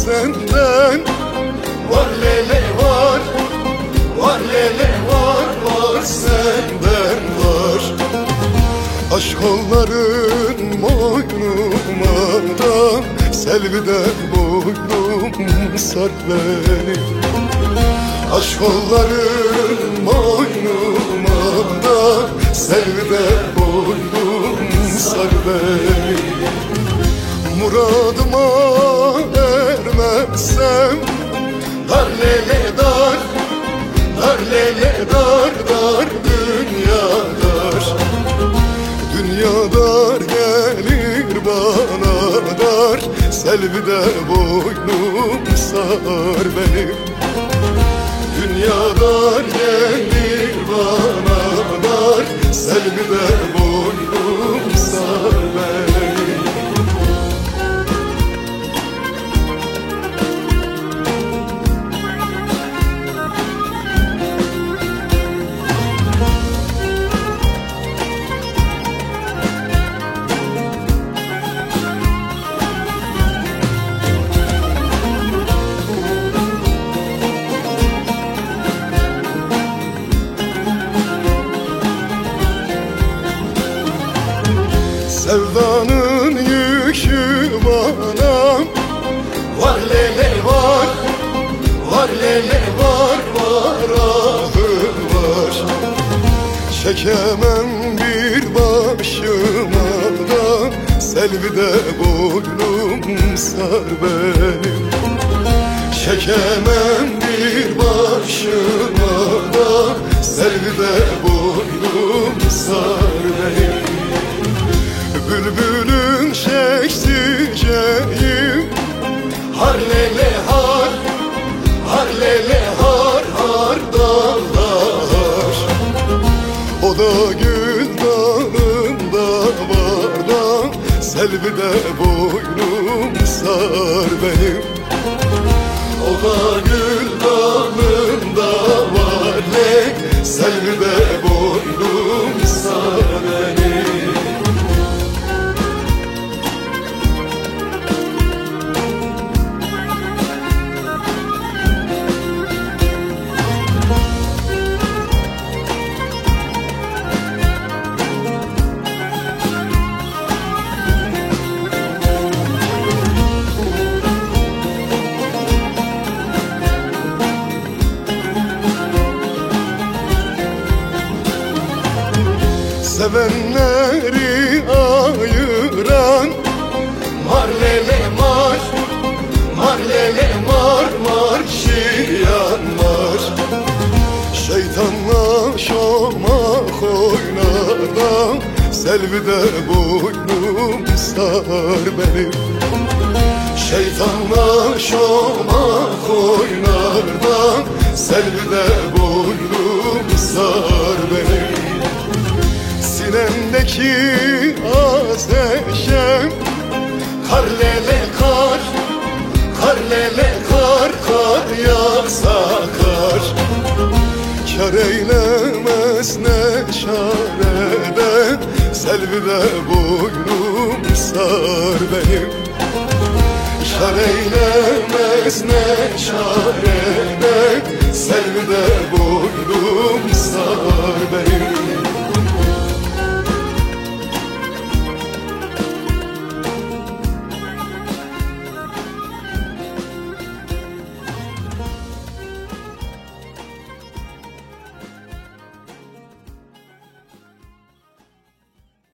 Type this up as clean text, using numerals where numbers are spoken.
Senden var lele var, var lele var, var senden var. Aşk kolların boynuma da, selviden boynum sar beni. Aşk kolların boynuma da, selviden boynum sar beni. Muradıma ermezsem dar lele dar, dar lele dar, dar dünya dar. Dünya dar gelir bana dar, selvide boynum sar benim. Dünya dar gelir bana dar, selvide boynum sar benim. Sevdanın yükü bana var lele var, var lele var, var ahım var. Çekemem bir başıma da, selvide boynum sar benim. Çekemem bir başıma da, selvide boynum sar benim. Bülbülün çekeceğim har lele har, har lele har, har dağlar. O da gül dalında var da, selvide boynum sar benim. O da gül dalında var ne, selvide boynum sar benim. Sevenleri ayıran mar lele mar, mar lele mar, mar şiyan mar. Şeytanla şomak oynarda, selvide boynum sar benim. Şeytanla şomak oynarda, selvide boynum sar benim. Sinemdeki ateşem kar lele kar, kar lele kar, kar yağsa kar. Kar eylemez ne çarede, selvide boynum sar benim. Kar eylemez ne çarede,